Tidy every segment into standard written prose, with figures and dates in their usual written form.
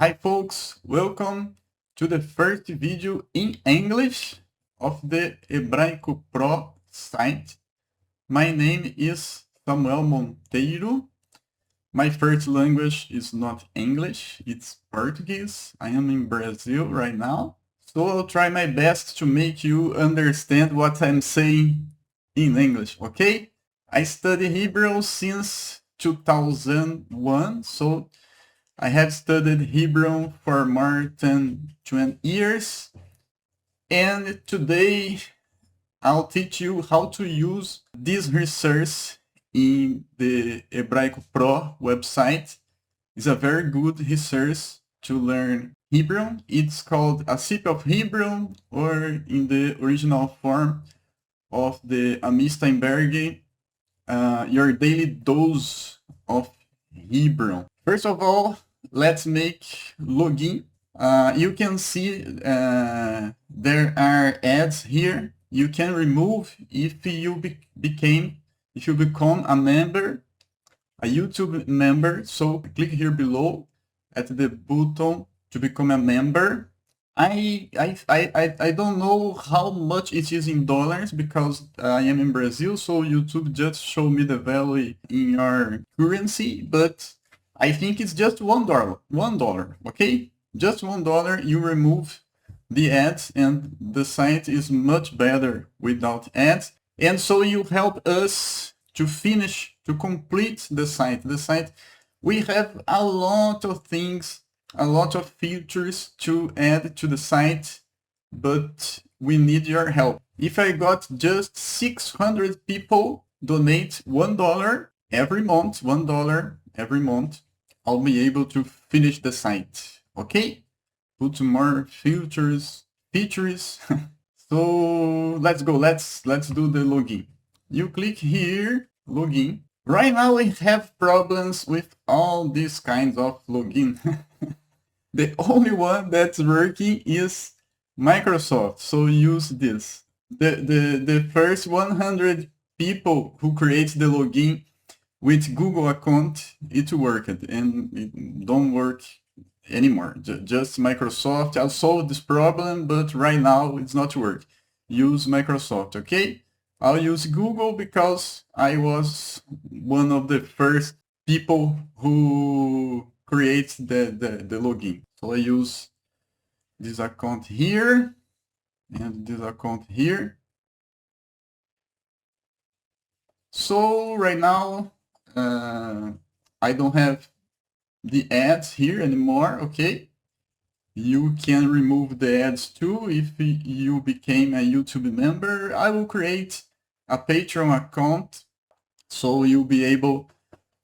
Hi folks, welcome to the first video in English of the Hebraico Pro site. My name is Samuel Monteiro. My first language is not English, it's Portuguese. I am in Brazil right now. So I'll try my best to make you understand what I'm saying in English, okay? I study Hebrew since 2001, so I have studied Hebrew for more than 20 years, and today I'll teach you how to use this resource in the Hebraico Pro website. It's a very good resource to learn Hebrew. It's called A Sip of Hebrew, or in the original form of the Ami Steinberg, Your Daily Dose of Hebrew. First of all, let's make login. You can see there are ads here. You can remove if you become a member, a YouTube member. So click here below at the button to become a member. I don't know how much it is in dollars because I am in Brazil, so YouTube just show me the value in your currency, but I think it's just $1. $1, okay? Just $1, you remove the ads and the site is much better without ads. And so you help us to complete the site. The site, we have a lot of things, a lot of features to add to the site, but we need your help. If I got just 600 people donate $1 every month, $1 every month, I'll be able to finish the site. Okay? Put more features. So let's go. Let's do the login. You click here, login. Right now we have problems with all these kinds of login. The only one that's working is Microsoft, so use this. The first 100 people who create the login with Google account, it worked, and it don't work anymore. Just Microsoft. I'll solve this problem, but right now it's not working. Use Microsoft, okay? I'll use Google because I was one of the first people who creates the login. So I use this account here and this account here. So right now, I don't have the ads here anymore, okay? You can remove the ads too if you became a YouTube member. I will create a Patreon account so you'll be able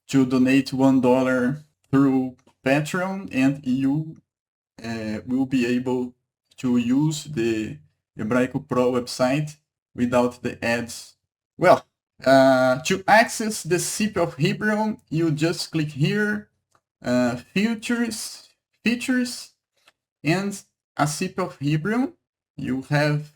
to donate $1 through Patreon, and you will be able to use the Hebraico Pro website without the ads. Well, to access the SIP of Hebrew, you just click here, features, and a SIP of Hebrew. You have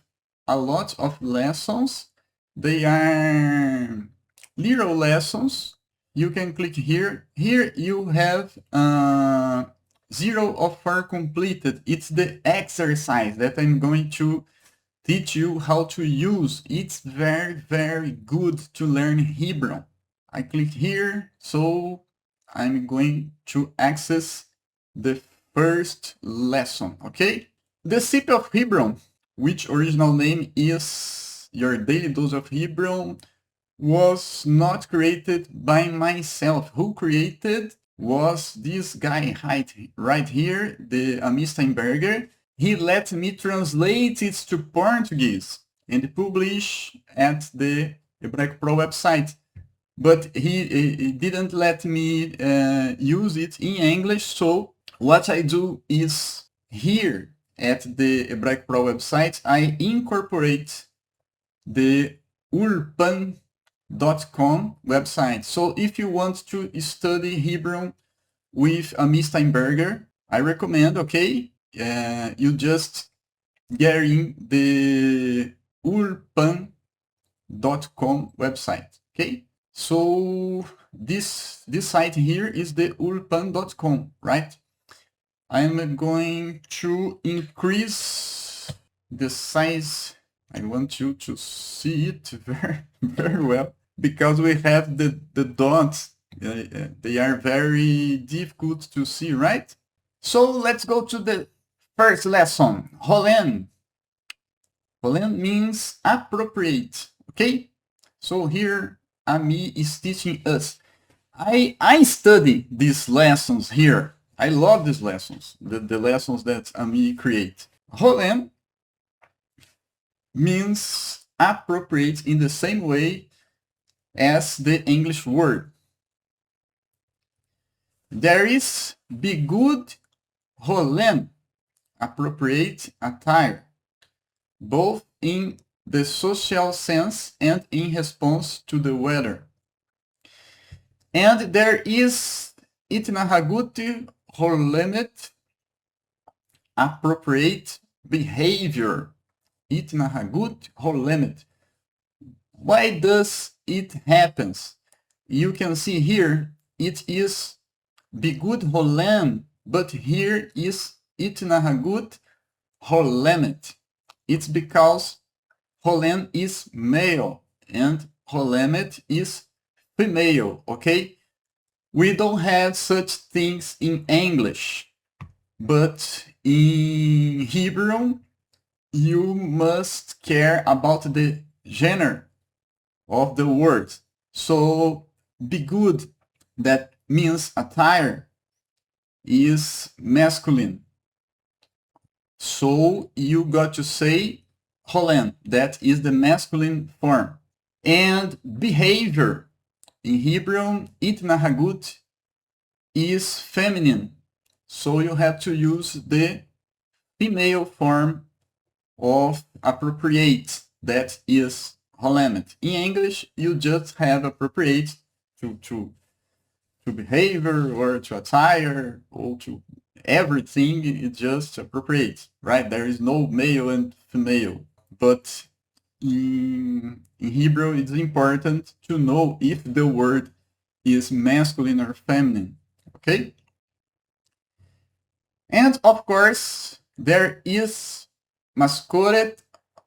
a lot of lessons. They are little lessons. You can click here. Here you have 0 of 4 completed. It's the exercise that I'm going to teach you how to use. It's very, very good to learn Hebrew. I click here, so I'm going to access the first lesson, okay? The SIP of Hebrew, which original name is Your Daily Dose of Hebrew, was not created by myself. Who created was this guy right here, the Ami Steinberger. He let me translate it to Portuguese and publish at the Hebraico Pro website. But he didn't let me use it in English, so what I do is here at the Hebraico Pro website, I incorporate the Ulpan.com website. So if you want to study Hebrew with Ami Steinberger, I recommend, okay, you just get in the Ulpan.com website, okay? So this site here is the Ulpan.com, right? I'm going to increase the size. I want you to see it very well, because we have the dots. They are very difficult to see, right? So let's go to the first lesson. Rollen. Rollen means appropriate, okay? So here Ami is teaching us. I study these lessons here. I love these lessons, the lessons that Ami create. Rollen means appropriate in the same way as the English word. There is be good rollen, appropriate attire, both in the social sense and in response to the weather. And there is itnahagut rollenet, appropriate behavior. Itnahagut rollenet. Why does it happens? You can see here it is bigut rollen, but here is itnahagut rollemet. It's because rollen is male and rollemet is female, okay? We don't have such things in English, but in Hebrew, you must care about the gender of the word. So, be good, that means attire, is masculine. So, you got to say rollen, that is the masculine form. And behavior, in Hebrew, itnahagut is feminine. So you have to use the female form of appropriate, that is rollenet. In English, you just have appropriate to behavior or to attire or to everything. It's just appropriate, right? There is no male and female. But in Hebrew, it's important to know if the word is masculine or feminine, okay? And of course, there is maskoret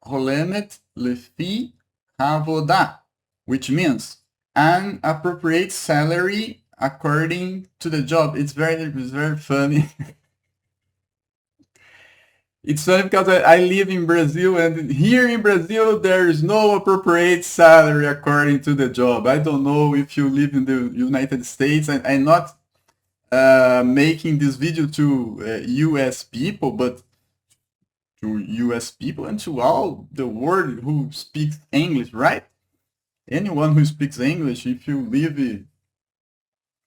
rollemet lefi havodah, which means an appropriate salary according to the job. It's very funny. It's funny because I live in Brazil, and here in Brazil there is no appropriate salary according to the job. I don't know if you live in the United States. I'm not making this video to US people, but to US people and to all the world who speaks English, right? Anyone who speaks English, if you live,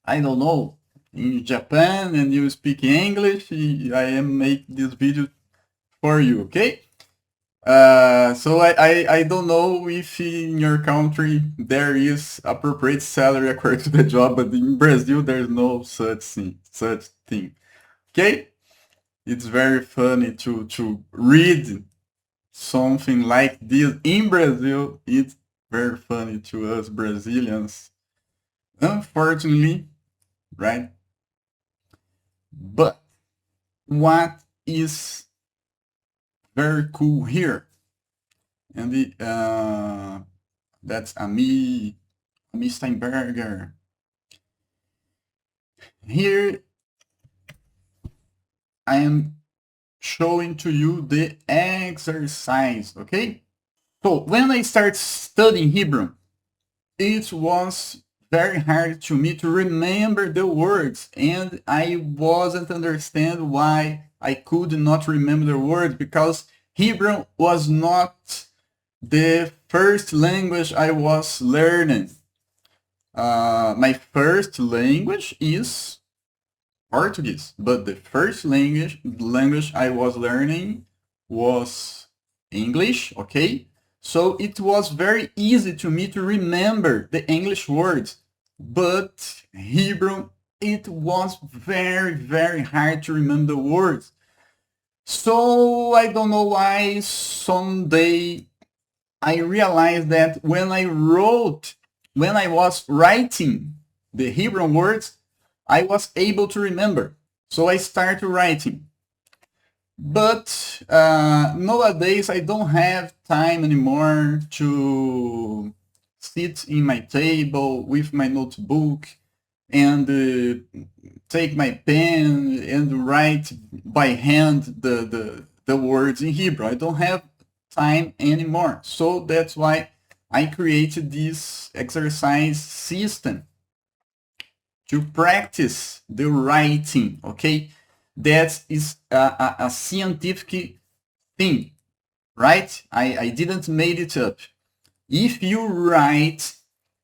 I don't know, in Japan and you speak English, I am making this video for you, okay? So I don't know if in your country there is appropriate salary according to the job, but in Brazil there's no such thing. Okay? It's very funny to read something like this in Brazil. It's very funny to us Brazilians, unfortunately, right? But what is very cool here, and that's Ami Steinberger. Here I am showing to you the exercise, okay? So when I start studying Hebrew, it was very hard to me to remember the words, and I wasn't understand why I could not remember the words, because Hebrew was not the first language I was learning. My first language is Portuguese, but the first language I was learning was English, okay? So it was very easy to me to remember the English words, but Hebrew, it was very hard to remember the words. So I don't know why someday I realized that when I was writing the Hebrew words, I was able to remember. So I start writing. But nowadays I don't have time anymore to sit in my table with my notebook and take my pen and write by hand the words in Hebrew. I don't have time anymore. So that's why I created this exercise system to practice the writing, okay? That is a scientific thing, right? I didn't make it up. If you write,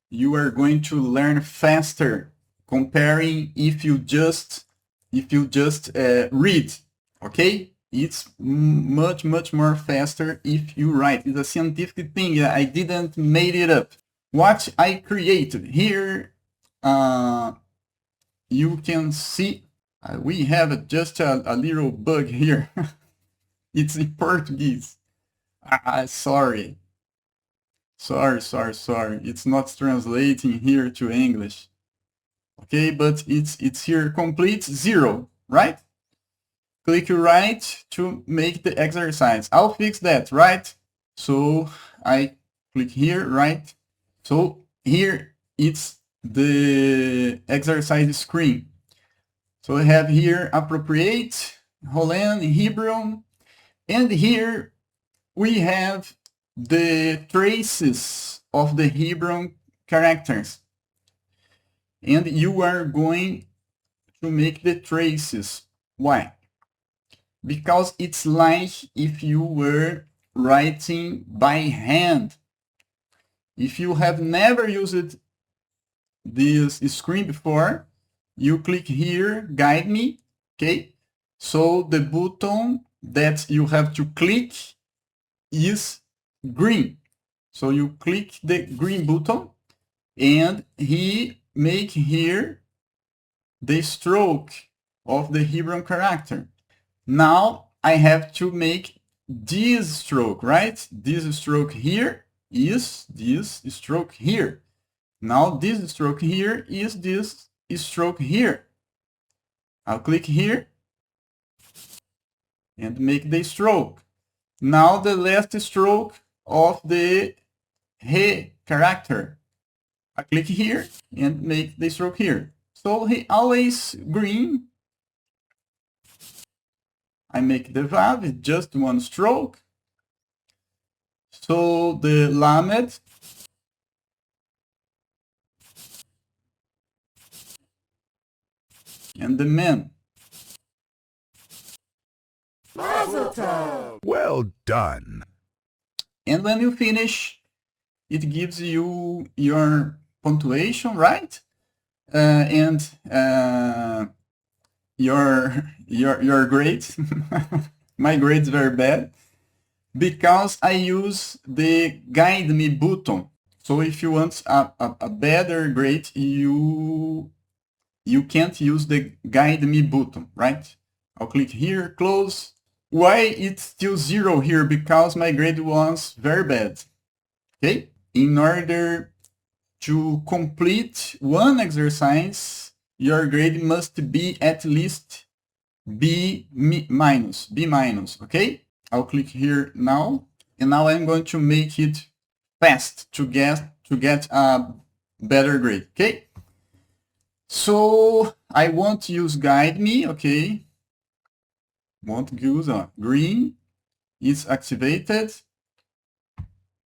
you are going to learn faster comparing if you just read, okay? It's much more faster if you write. It's a scientific thing. I didn't made it up. What I created here, you can see we have just a little bug here. It's in Portuguese. Sorry. Sorry. It's not translating here to English. Okay, but it's here complete 0, right? Click right to make the exercise. I'll fix that, right? So I click here, right? So here it's the exercise screen. So I have here appropriate, Holland, Hebrew, and here we have the traces of the Hebrew characters. And you are going to make the traces. Why? Because it's like if you were writing by hand. If you have never used this screen before, you click here, guide me, okay? So the button that you have to click is green. So you click the green button and he make here the stroke of the Hebrew character. Now I have to make this stroke, right? This stroke here is this stroke here. Now this stroke here is this stroke here. I'll click here and make the stroke. Now the last stroke of the he character. I click here and make the stroke here. So he always green. I make the vav, just one stroke. So the lamed and the men. Well done. And when you finish, it gives you your punctuation, right? And your grade. My grade's very bad because I use the guide me button. So if you want a better grade, you can't use the guide me button, right? I'll click here, close. Why it's still 0 here? Because my grade was very bad. Okay? In order to complete one exercise, your grade must be at least B minus, okay? I'll click here now, and now I'm going to make it fast to get a better grade, okay? So I won't use guide me, okay? Won't use green is activated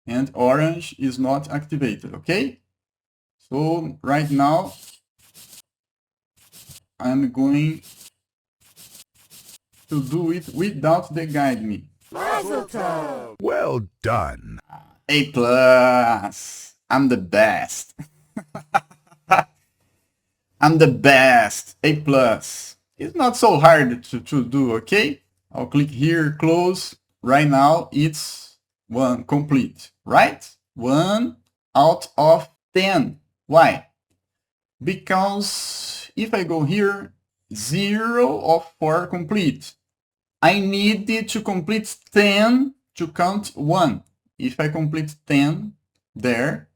and orange is not activated, okay? So right now I'm going to do it without the guide me. Well done. A+. I'm the best. I'm the best. A+. It's not so hard to do, okay? I'll click here, close. Right now, it's 1 complete, right? 1 out of 10. Why? Because if I go here, 0 of 4 complete. I needed to complete 10 to count 1. If I complete 10 there,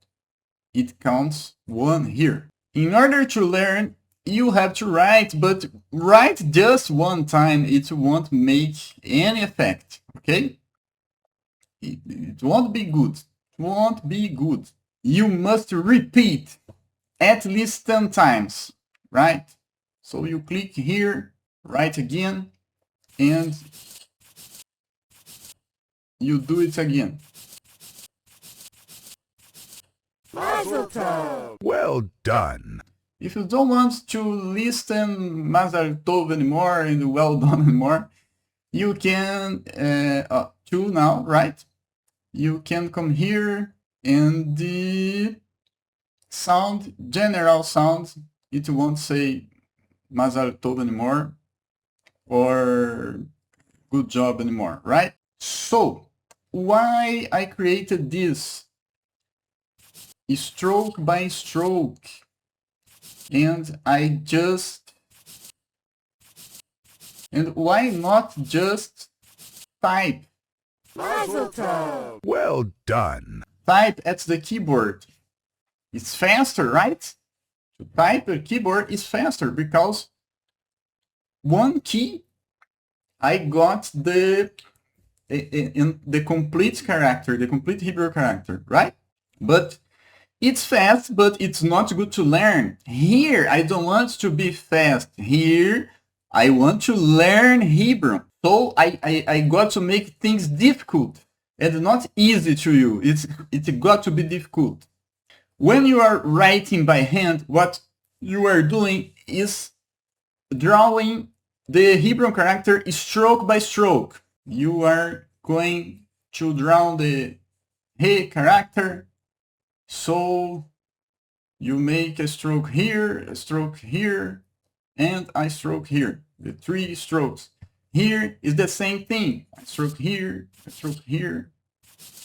it counts 1 here. In order to learn you have to write, but write just one time. It won't make any effect, okay? It won't be good. It won't be good. You must repeat at least 10 times, right? So you click here, write again, and you do it again. Well done. If you don't want to listen Mazal Tov anymore and well done anymore, you can, two now, right? You can come here and the sound, general sound, it won't say Mazal Tov anymore or good job anymore, right? So, why I created this stroke by stroke and why not just type? Well done. Type at the keyboard. It's faster, right? To type a keyboard is faster because one key I got in the complete character, the complete Hebrew character, right? But it's fast, but it's not good to learn. Here, I don't want to be fast. Here, I want to learn Hebrew. So I got to make things difficult and not easy to you. It got to be difficult. When you are writing by hand, what you are doing is drawing the Hebrew character stroke by stroke. You are going to draw the He character. So you make a stroke here, and a stroke here. The 3 strokes. Here is the same thing. A stroke here, a stroke here,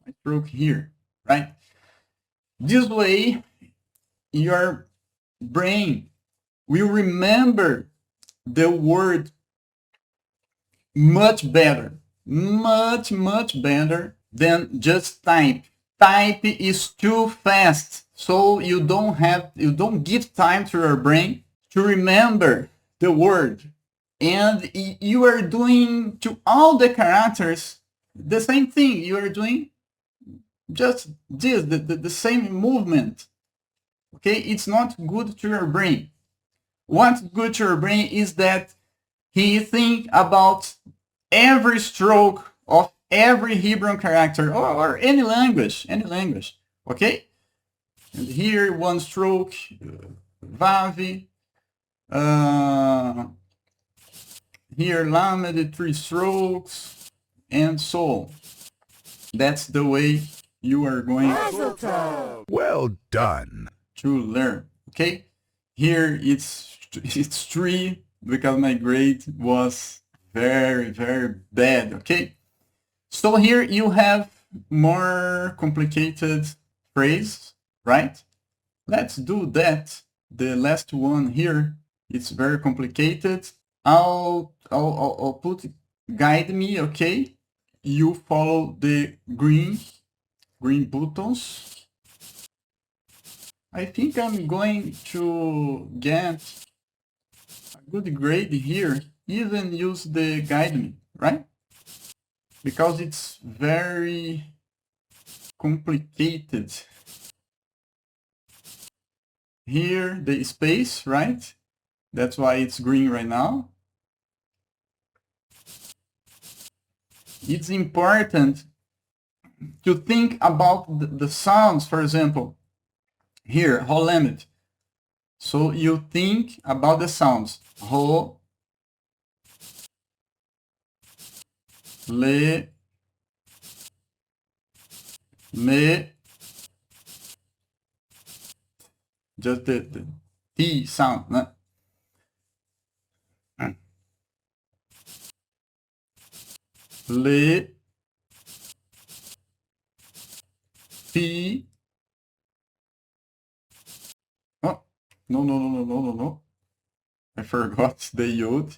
a stroke here, right? This way, your brain will remember the word much better, much better than just type. Type is too fast, so you don't give time to your brain to remember the word, and you are doing to all the characters the same thing. You are doing just this, the same movement. Okay, it's not good to your brain. What's good to your brain is that he think about every stroke of every Hebrew character or any language, okay? And here one stroke, Vav, here Lamed, 3 strokes, and so on. That's the way you are going Well done. to learn, okay? Here it's 3 because my grade was very bad, okay? So here you have more complicated phrase, right? Let's do that. The last one here, it's very complicated. I'll put guide me, okay? You follow the green buttons. I think I'm going to get a good grade here, even use the guide me, right? Because it's very complicated. Here, the space, right? That's why it's green right now. It's important to think about the sounds, for example. Here, ho limit. So you think about the sounds. Ho, le, me, just the T sound, né? Le, pi. Oh, no. I forgot the yod.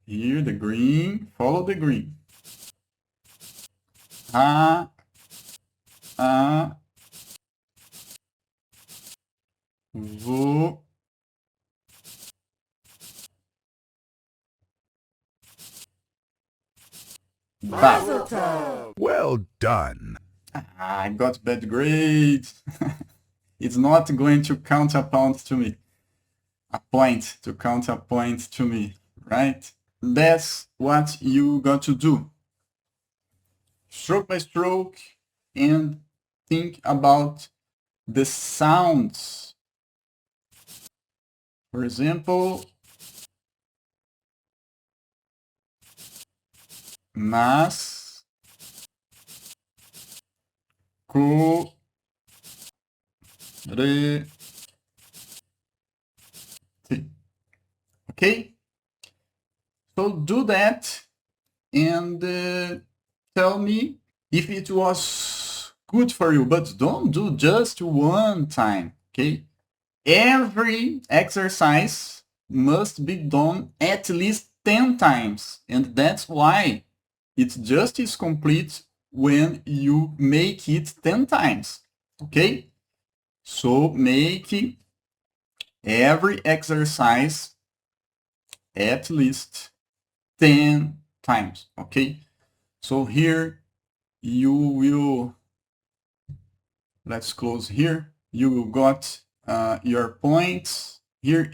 Here, the green. Follow the green. A, vo, Well done. I got bad grades. It's not going to count a point to me. A point to count a point to me, right? That's what you got to do. Stroke by stroke, and think about the sounds. For example, mas, co, re, ti. Okay? So do that and tell me if it was good for you, but don't do just one time, okay? Every exercise must be done at least 10 times, and that's why it's just as complete when you make it 10 times, okay? So make every exercise at least 10 times, okay? So here you will, let's close here. You got your points. Here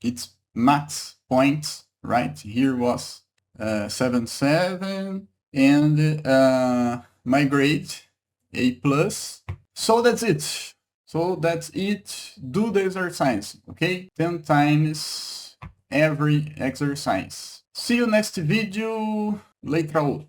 it's max points, right? Here was 7.7 and my grade A+. So that's it. So that's it. Do the exercise, okay? 10 times every exercise. See you next video. Letra U.